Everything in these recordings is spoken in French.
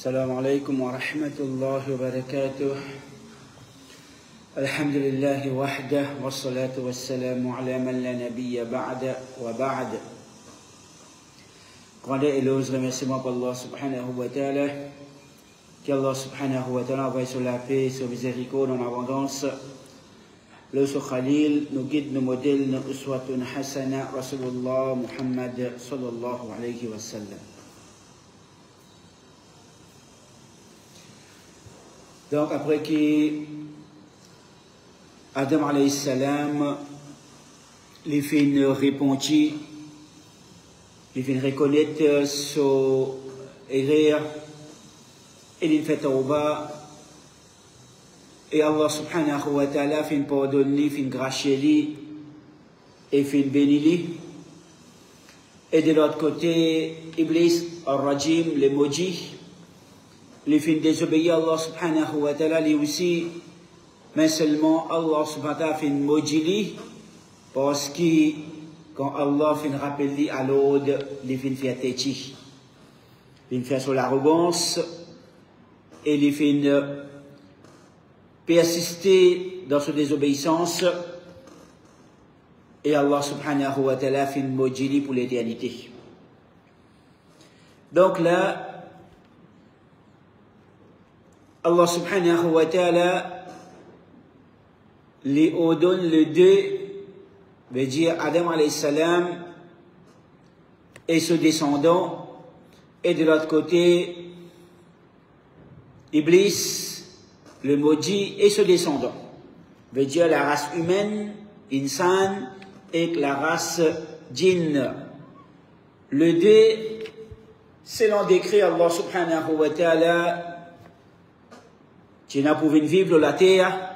السلام عليكم ورحمة الله وبركاته. الحمد لله وحده والصلاة والسلام على من لا نبي بعد وبعد. Grande et louange, remerciement pour Allah subhanahu wa ta'ala. Qu'Allah subhanahu wa ta'ala envoie sur la paix, sur miséricorde en abondance. Le sur Khalil, nos guides, nos modèles, nos uswatun hasana, Rasulullah Muhammad sallallahu alayhi wa sallam. Donc après que Adam alayhi salam les fait répondre, les fait reconnaître son erreur et les fait tauba et Allah subhanahu wa ta'ala fait pardonner, fait gracier et fait bénir. Et de l'autre côté, Iblis, al-Rajim, les maudits, les fins désobéir à Allah subhanahu wa ta'ala, lui aussi, mais seulement Allah subhanahu wa ta'ala fait maudit parce que quand Allah fait rappeler à l'autre, les fins fait têti, les fins sur l'arrogance et les fins persister dans sa désobéissance et Allah subhanahu wa ta'ala fait maudit pour l'éternité. Donc là, Allah subhanahu wa ta'ala lui ordonne le deux, veut dire Adam alayhi salam et ses descendants, et de l'autre côté, Iblis, le maudit, et ses descendants. Veut dire la race humaine, insan, et la race djinn. Le deux, selon décret Allah subhanahu wa ta'ala, qui n'a pu vivre la terre.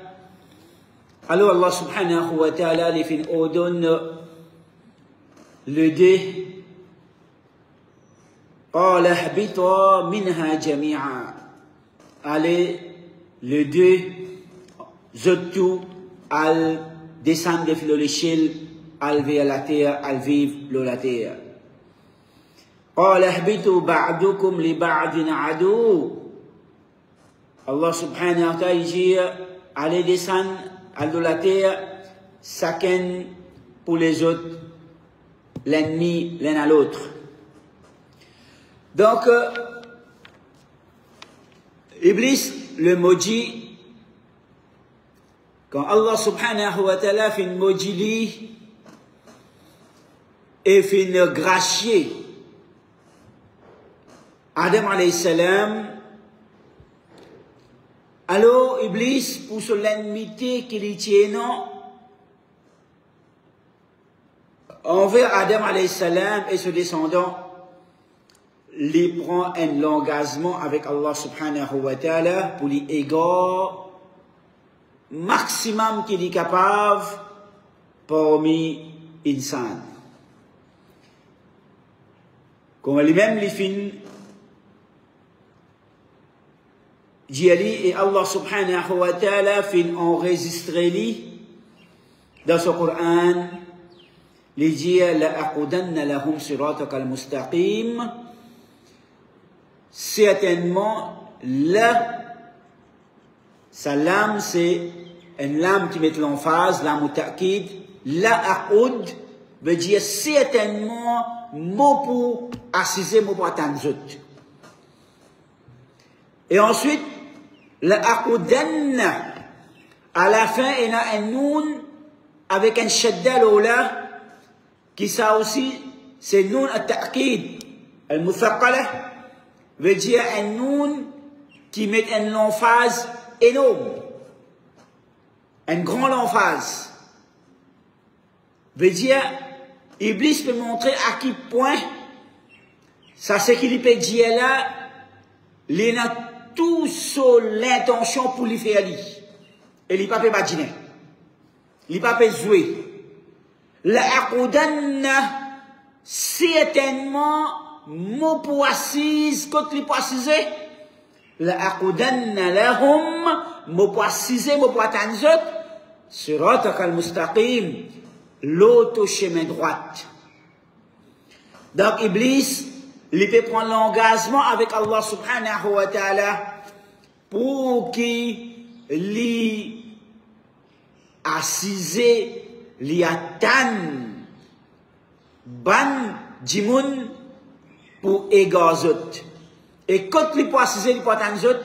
Alors Allah subhanahu wa ta'ala les fin ordonne le dé. قال اهبطوا منها جميعا. Allez, le deux, tout, al descendre de l'échelle, al vers la terre, al vivre la terre. قال اهبطوا بعضكم لبعض عدو. Allah subhanahu wa ta'ala dit, allez descendre à la terre, chacun pour les autres, l'ennemi l'un à l'autre. Donc, Iblis, le maudit, quand Allah subhanahu wa ta'ala fait une maudit et fait une gracier, Adam alayhi salam, alors, Iblis, pour l'ennemité qu'il tient envers Adam alayhi salam et ses descendants, il prend un engagement avec Allah subhanahu wa ta'ala pour les égards maximum qu'il est capable parmi insan. Comme lui-même les fins et Allah subhanahu wa ta'ala fait enregistrer dans ce Coran, il dit la aqudanna lahum siratakal mustaqim. Certainement, sa lame, c'est une lame qui met l'emphase, lame ta'kid. La aqud veut dire certainement mot pour assiser, mot pour attendre. Et ensuite, la aqudanna, à la fin, il y a un noun avec un shadda l'ola, qui ça aussi, c'est noun at-ta'kid. Al-muthaqqala veut dire un noun qui met une emphase énorme. Une grande emphase. Veut dire, Iblis peut montrer à quel point, ça c'est qu'il peut dire là, il a tout sur l'intention pour lui faire aller. Et il ne peut pas imaginer. Il ne peut pas jouer. La aqudanna, certainement, mot pour assise, quand il peut assiser, la aqudanna lahum, mot pour assiser, mot pour attendre, siratakal mustaqim, l'autre chemin droite. Donc, Iblis, il peut prendre l'engagement avec Allah subhanahu wa ta'ala pour qu'il assise, li atan ban djimoun pour égazot. Et quand il peut assiser, il peut attendre.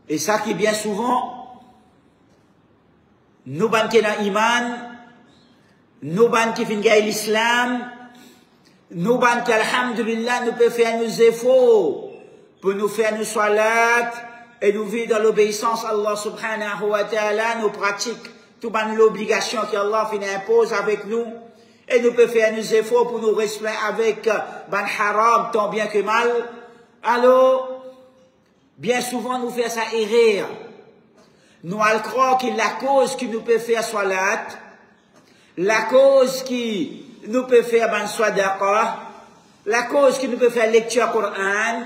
Et ça qui bien souvent, nous ban qui dans iman, nous ban qui fin l'islam, nous ban qui alhamdulillah nous peut faire nos efforts pour nous faire nos salat et nous vivre dans l'obéissance à Allah subhanahu wa ta'ala, nous pratiquons tout ban l'obligation qu'Allah fin impose avec nous et nous peut faire nos efforts pour nous restreindre avec ban haram tant bien que mal. Alors, bien souvent, nous faisons ça errer. Nous allons croire que la cause qui nous peut faire salat, la cause qui nous peut faire ban sadaqa, la cause qui nous peut faire lecture Coran,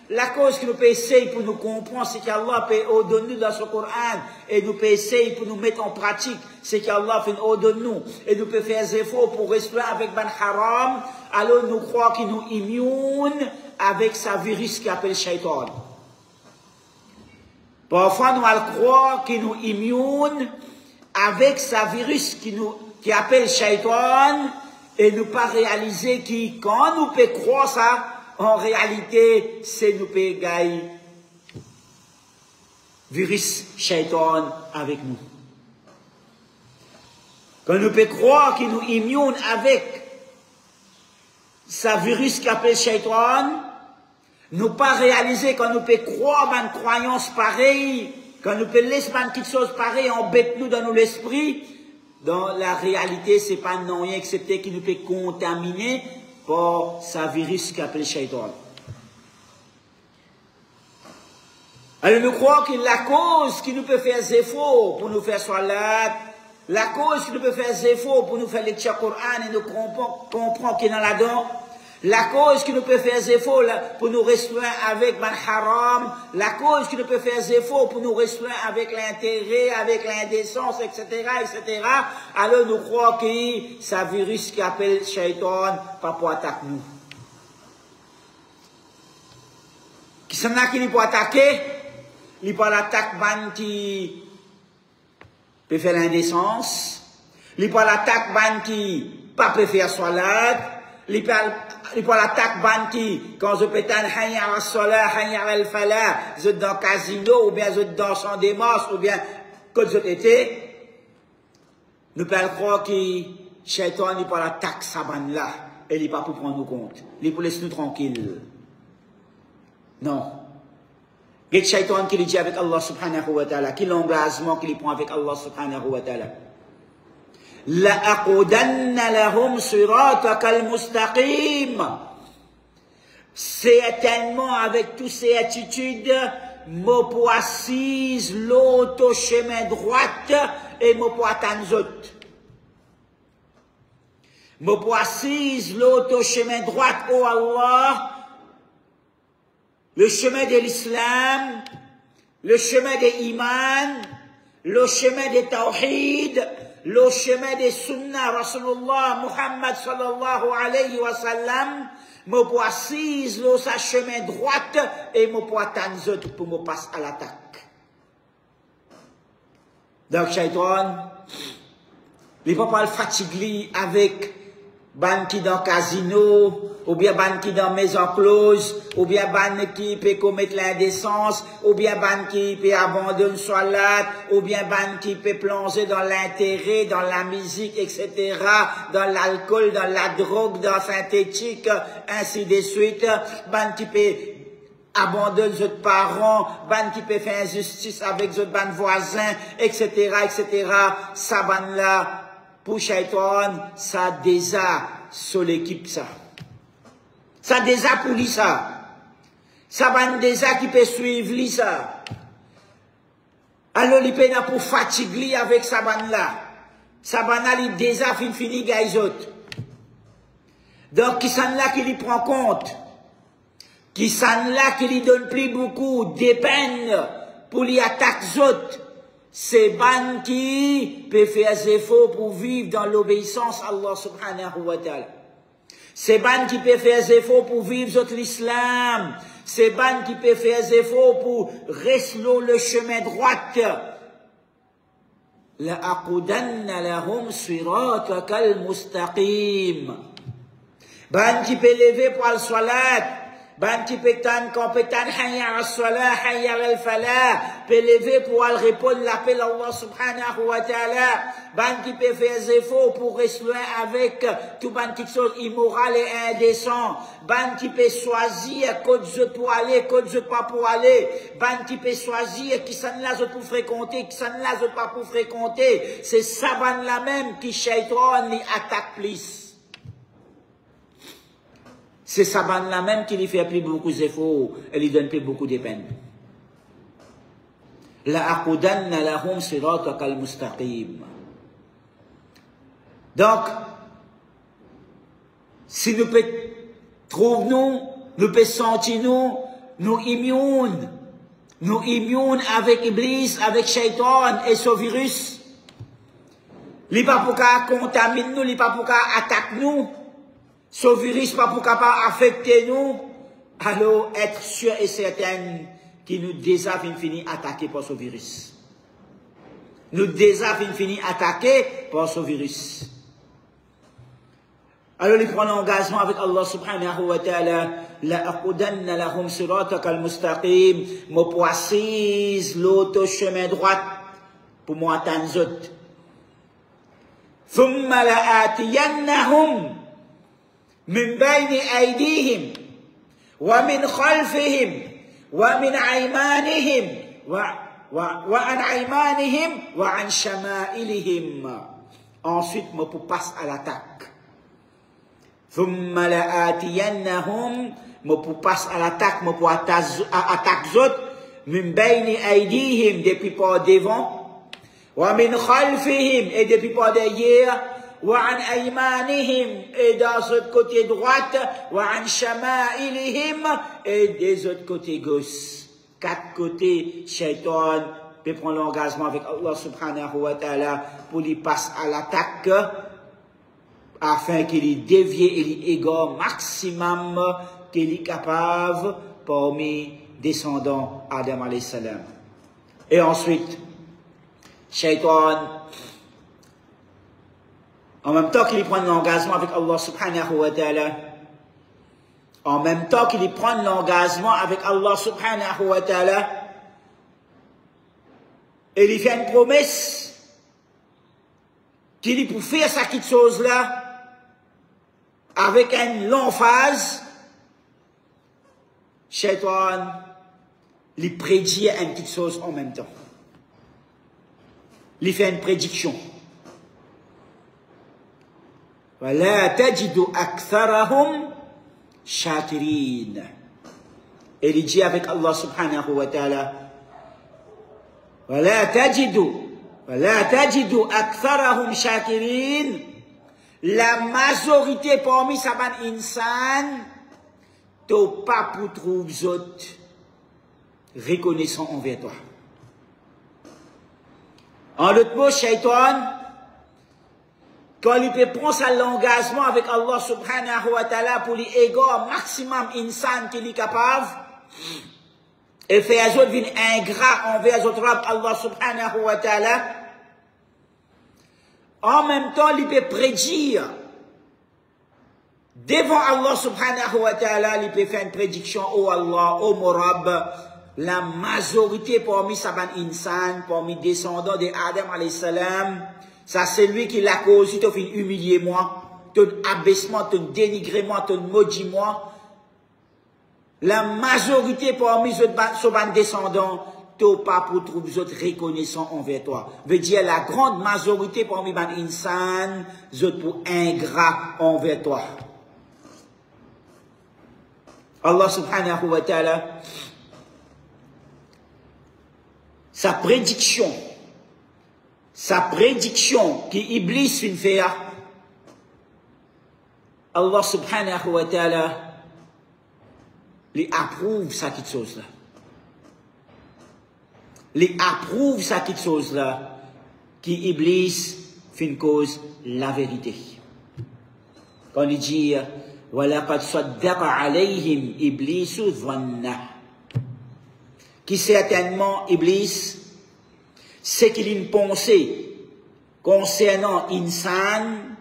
la cause qui nous peut essayer pour nous comprendre ce qu'Allah peut ordonner dans ce Coran et nous peut essayer pour nous mettre en pratique ce qu'Allah fait ordonner nous et nous peut faire des efforts pour rester avec ban haram, alors nous croyons qu'il nous immune avec sa virus qui appelle shaitan. Parfois, nous allons croire qu'il nous immune avec sa virus qui appelle shaitan et nous pas réaliser que quand nous peut croire ça, en réalité, c'est nous peut gagner virus shaitan avec nous. Quand nous peut croire qu'il nous immune avec sa virus qui appelle shaitan, nous pas réaliser quand nous peut croire à une croyance pareille, quand nous peut laisser une petite chose pareille, embête nous dans nos esprits, dans la réalité, c'est pas non rien excepté qui nous peut contaminer par sa virus qui appelle shaitan. Alors nous croyons que la cause qui nous peut faire des efforts pour nous faire salat, la cause qui nous peut faire des efforts pour nous faire lecture Coran et nous comprendre qu'il y en a là-dedans, la cause qui nous peut faire des efforts pour nous restreindre avec ban haram, la cause qui nous peut faire des efforts pour nous restreindre avec l'intérêt, avec l'indécence, etc., etc. Alors nous croyons que c'est un virus qui appelle shaitan pas pour attaquer nous. Qui s'en a qui peut attaquer, il peut attaquer ban qui peut faire l'indécence, il peut attaquer ban qui pas peut faire salat, il peut attaquer ban qui, quand je peux t'en hayya al salat, hayya al falah, je dans casino, ou bien je dans champ des masses, ou bien quand je t'étais, nous pouvons croire que shaitan n'est pas l'attaque sa ban là, et il n'est pas pour prendre nous compte, il est pour laisser nous tranquilles. Non. Il y a shaitan qui dit avec Allah subhanahu wa ta'ala, qui l'engagement qu'il prend avec Allah subhanahu wa ta'ala. لَأَقُودَنَّ لَهُمْ صِرَاطَكَ الْمُسْتَقِيمِ. Certainement, avec toutes ces attitudes, me pour assise l'autre chemin droite et me pour attendre autres. Me pour assise l'autre chemin droite, oh Allah, le chemin de l'islam, le chemin de l'iman, le chemin de tawhid, le chemin des sunnah Rasulullah Muhammad sallallahu alayhi wa sallam, me pour assise le sa chemin droite et me pour attendre pour me passer à l'attaque. Donc shaitan, il ne peut pas le fatiguer avec ban qui dans casino, ou bien ban qui dans maison close, ou bien ban qui peut commettre l'indécence, ou bien ban qui peut abandonner salat, ou bien ban qui peut plonger dans l'intérêt, dans la musique, etc., dans l'alcool, dans la drogue, dans la synthétique, ainsi de suite, ban qui peut abandonner les autres parents, ban qui peut faire injustice avec les autres ban voisins, etc., etc., ça ban là, pour shaitan, ça déjà sur l'équipe ça. Ça déjà pour lui ça. Ça va déjà qui peut suivre lui ça. Alors il peut pour fatiguer avec sa bande là. Sa bande là il déjà fini les autres. Donc qui s'en là qui lui prend compte. Qui s'en là qui lui donne plus beaucoup de peine pour lui attaquer les autres. C'est ban qui peut faire des efforts pour vivre dans l'obéissance à Allah subhanahu wa ta'ala. C'est ban qui peut faire des efforts pour vivre l'islam. C'est ban qui peut faire des efforts pour rester le chemin droit. La aqudanna lahum siratakal mustaqim. Ban qui peut lever pour le salat. Ban qui peut tan compétent hayya as-salah hayya al-falah, peut lever pour répondre l'appel Allah subhanahu wa ta'ala. Ban qui peut faire des efforts pour rester loin avec tout ban qui chose immoral et indécent. Ban qui peut choisir côté je pour aller, côté je pas pour aller. Ban qui peut choisir qui s'en là je pour fréquenter, qui s'en là je pas pour fréquenter. C'est ça ban la même qui shaitan li attaque plus. C'est ça ban-là même qui lui fait plus beaucoup d'efforts et lui donne plus beaucoup de peine. La aqudanna lahum siratakal mustaqim. Donc, si nous peut trouver nous peut sentir nous immunes avec Iblis, avec Shaitan et ce virus. Il n'est pas pour qu'on contamine nous, il n'est pas pour qu'on attaque nous. Ce virus pas pour capable affecter nous, alors être sûr et certain qu'il nous déjà fini attaquer par ce virus. Nous déjà fini attaquer par ce virus. Alors il prend l'engagement avec Allah subhanahu wa ta'ala, la aqudanna lahum siratakal mustaqim, me précise l'autre chemin droit pour moi atteindre. Thumma la'atiyannahum من بين أيديهم ومن خلفهم ومن أيمانهم وعن أيمانهم وعن شمائلهم. Ensuite, me passe à l'attaque. ثم لآتينهم me passe à l'attaque, me attaque autres من بين أيديهم depuis par devant ومن خلفهم et depuis par derrière. وعن أيمانهم et dans l'autre côté droite, وعن شمائلهم et des autres côtés gauche. 4 côtés, Shaitan peut prendre l'engagement avec Allah subhanahu wa ta'ala pour lui passer à l'attaque afin qu'il y dévie et lui égare maximum qu'il est capable parmi descendants Adam alayhi salam. Et ensuite, Shaitan, en même temps qu'il prend l'engagement avec Allah subhanahu wa ta'ala, en même temps qu'il prend l'engagement avec Allah subhanahu wa ta'ala, et il fait une promesse qu'il pour faire cette petite chose-là, avec une longue phase, Shaitan, il prédit une petite chose en même temps. Il fait une prédiction. وَلَا تَجِدُ أَكْثَرَهُمْ شَاكِرِينَ. Et il dit avec Allah subhanahu wa ta'ala, وَلَا تَجِدُ أَكْثَرَهُمْ شَاكِرِينَ. La majorité parmi sa ban insan, t'as pas pour trouver autres reconnaissants envers toi. En d'autres mots, Shaitan, quand il peut prendre l'engagement avec Allah subhanahu wa ta'ala pour lui égarer maximum insan qu'il est capable, et faire les autres venir ingrats envers les autres Allah subhanahu wa ta'ala, en même temps, il peut prédire devant Allah subhanahu wa ta'ala, il peut faire une prédiction, oh Allah, oh Morab, la majorité parmi Saban Insan, parmi descendants de Adam alayhi salam, ça c'est lui qui l'a causé, tu fin humilier moi, ton abaissement, ton dénigrement, ton maudit moi. La majorité parmi Saban descendants, tu pas pour trouver d'autres reconnaissants envers toi. Veut dire la grande majorité parmi Ban Insan, d'autres pour ingrats envers toi. Allah subhanahu wa ta'ala, sa prédiction qui Iblis fin faire, Allah subhanahu wa ta'ala lui approuve sa petite chose là. Lui approuve sa petite chose là, qui Iblis fin cause la vérité. Quand il dit وَلَقَدْ صَدَّقَ عَلَيْهِمْ إِبْلِيسُ ظَنَّهُ. Qui certainement, Iblis, c'est qu'il a une pensée concernant Insan,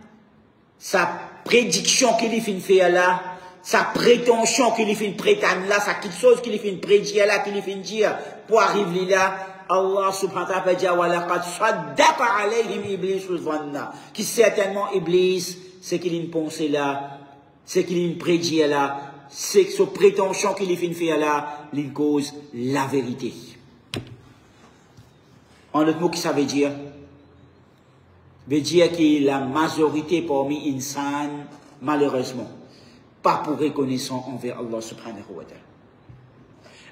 sa prédiction qu'il a fait là, sa prétention qu'il a fait prétendre là, sa quelque chose qu'il a fait prédire là, qu'il a fait dire pour arriver là, Allah subhanahu wa ta'ala dit وَلَقَدْ صَدَّقَ عَلَيْهِمْ إِبْلِيسُ ظَنَّهُ. Qui certainement, Iblis, c'est qu'il a une pensée là, c'est qu'il a une prédire là, c'est que sa prétention qu'il a fait là, il cause la vérité. En autre mot, qui ça veut dire? Veut dire que la majorité parmi insan, malheureusement, pas pour reconnaissance envers Allah subhanahu wa ta'ala.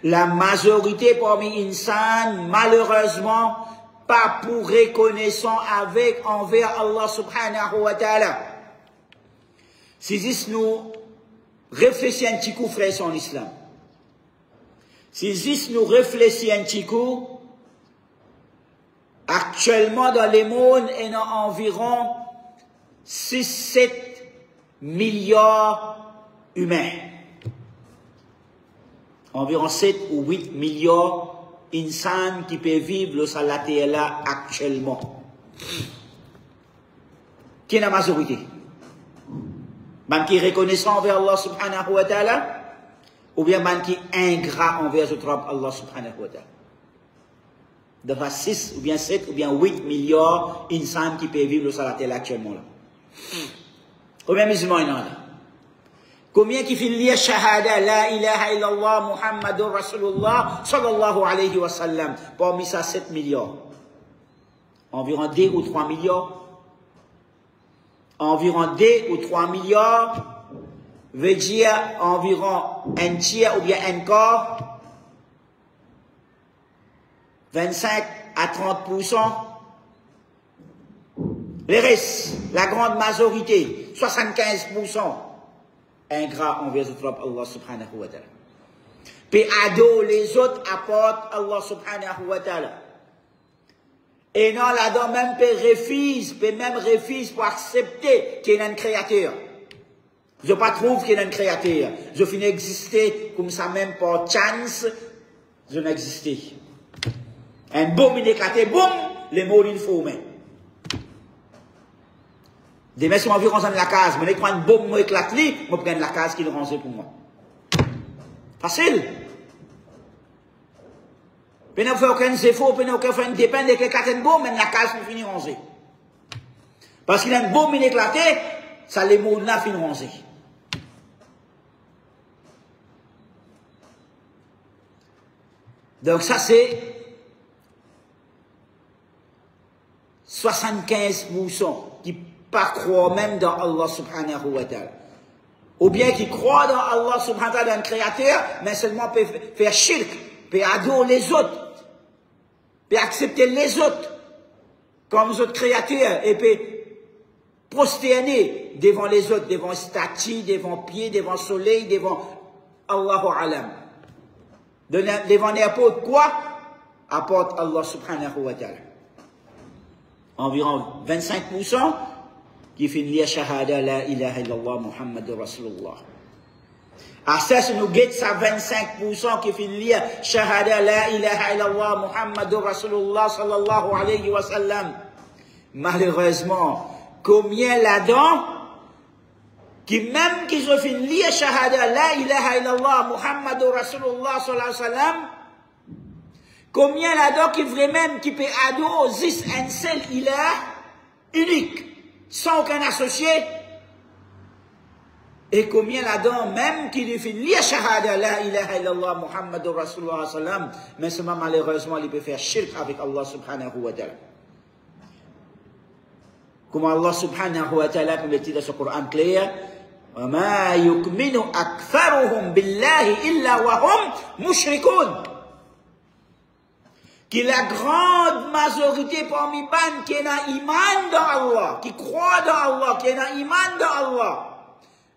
La majorité parmi insan, malheureusement, pas pour reconnaissance envers Allah subhanahu wa ta'ala. Si nous réfléchissons un petit coup, frères en islam. Si nous réfléchissons un petit coup, actuellement, dans le monde, il y a environ 6-7 milliards humains. Environ 7 ou 8 milliards d'insans qui peuvent vivre sur la terre là actuellement. Qui est la majorité? Man qui est reconnaissant envers Allah subhanahu wa ta'ala, ou bien man qui est ingrat envers Allah subhanahu wa ta'ala. D'avoir 6 ou bien 7 ou bien 8 milliards d'insans qui peuvent vivre sur la terre actuellement là. Combien de musulmans il y en a là? Combien qui finit lire shahada la ilaha illallah Muhammadur Rasulullah sallallahu alayhi wa sallam? Parmi ça 7 milliards. Environ 2 ou 3 milliards. Environ 2 ou 3 milliards veut dire environ un tiers ou bien un quart. 25 à 30%. Les restes, la grande majorité, 75%, ingrats envers Allah subhanahu wa ta'ala. Puis ado, les autres apportent Allah subhanahu wa ta'ala. Et non, là-dedans, même refuse pour accepter qu'il y a un créateur. Je ne trouve qu'il y a un créateur. Je finis exister comme ça même par chance, je n'existais. Un boum, il éclaté, boum, les mots, il faut, mais. Demain, si on veut ranger la case, mais quand un boum, moi éclate, moi prends la case qu'il range pour moi. Facile. Puis on fait aucun effort, puis on fait une dépend de quelqu'un boum, mais la case nous finit rangée. Parce qu'il y a un boum, il éclaté, ça les mots là finissent rangés. Donc ça c'est 75% qui pas croient même dans Allah subhanahu wa ta'ala. Ou bien qui croient dans Allah subhanahu wa ta'ala, dans le créateur, mais seulement peut faire shirk, peut adorer les autres, peut accepter les autres comme les autres créateurs, et peut prosterner devant les autres, devant statues, devant pieds, devant soleil, devant Allahu alam. Devant n'importe quoi, apporte Allah subhanahu wa ta'ala. Environ 25% qui finit lire shahada la ilaha illallah Muhammadur Rasulullah. À ça, si nous guettons ça 25% qui finit lire shahada la ilaha illallah Muhammadur Rasulullah sallallahu alayhi wa sallam. Malheureusement, combien là-dedans qui même qui ont fini lire shahada la ilaha illallah Muhammadur Rasulullah sallallahu alayhi wa sallam, combien là-dedans qui vraiment qui peut adorer un seul ilah unique, sans aucun associé, et combien là-dedans même qui lui fait lire shahada la ilaha illallah Muhammadur Rasulullah sallam, mais seulement malheureusement il peut faire shirk avec Allah subhanahu wa ta'ala. Comme Allah subhanahu wa ta'ala comme le dit dans ce Coran clair, وَمَا يُؤْمِنُ أَكْثَرُهُمْ بِاللَّهِ إِلَّا وَهُمْ مُشْرِكُونَ. Que la grande majorité parmi eux qui a iman dans Allah, qui croit dans Allah, qui a iman dans Allah,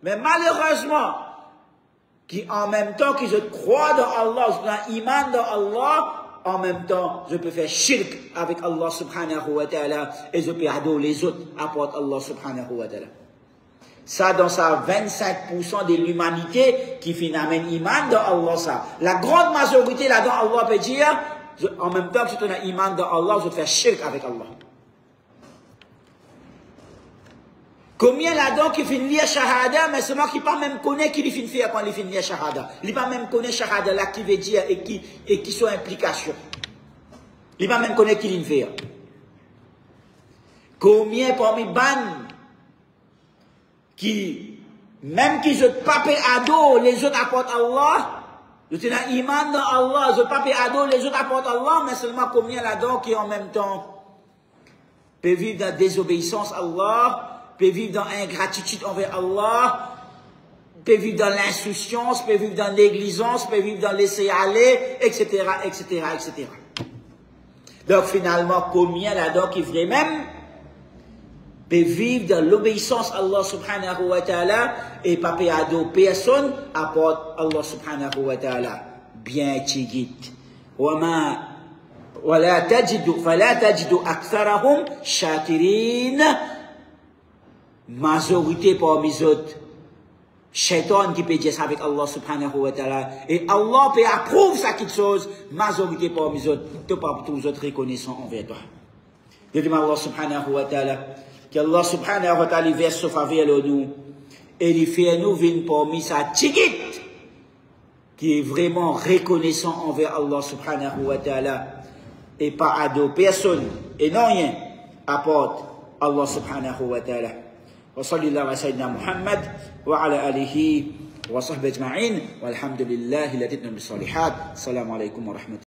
mais malheureusement, qui en même temps que je crois dans Allah, je ai iman dans Allah, en même temps, je peux faire shirk avec Allah subhanahu wa ta'ala, et je peux adorer les autres, apporte Allah subhanahu wa ta'ala. Ça, dans ça, 25% de l'humanité qui finalement iman dans Allah, ça. La grande majorité là-dedans, Allah peut dire, en même temps que tu as iman dans Allah, je te fais shirk avec Allah. Combien là-dedans qui finit lire shahada, mais seulement qui pas même connaît qui finit faire quand il finit lire shahada. Il pas même connaît shahada là qui veut dire et qui sont implications. Il pas même connaît qui finit faire. Combien parmi ban qui, même qui se papent à dos, les autres apportent Allah, je tenais iman dans Allah, je pape à dos, les autres apportent Allah, mais seulement combien là-dedans qui en même temps peut vivre dans désobéissance à Allah, peut vivre dans ingratitude envers Allah, peut vivre dans l'insouciance, peut vivre dans négligence, peut vivre dans laisser aller, etc., etc., etc. Donc finalement, combien là-dedans qui vrai même peut vivre dans l'obéissance à Allah subhanahu wa ta'ala et pas à dos personne apporte Allah subhanahu wa ta'ala. Bien tigit. ولا تجد أكثرهم شاكرين. Majorité parmi les autres, shaitan qui peut dire ça avec Allah subhanahu wa ta'ala, et Allah peut approuver ça quelque chose, majorité parmi les autres, tout pas tous les autres reconnaissants envers toi. Je demande à Allah subhanahu wa ta'ala, qu'Allah subhanahu wa ta'ala verse sa faveur nous, et il fait nous venir parmi sa tigit, qui est vraiment reconnaissant envers Allah subhanahu wa ta'ala, et pas à deux personnes, et non rien, apporte Allah subhanahu wa ta'ala. وصلى الله على سيدنا محمد وعلى آله وصحبه أجمعين والحمد لله الذي تتم بالصالحات. السلام عليكم ورحمة الله.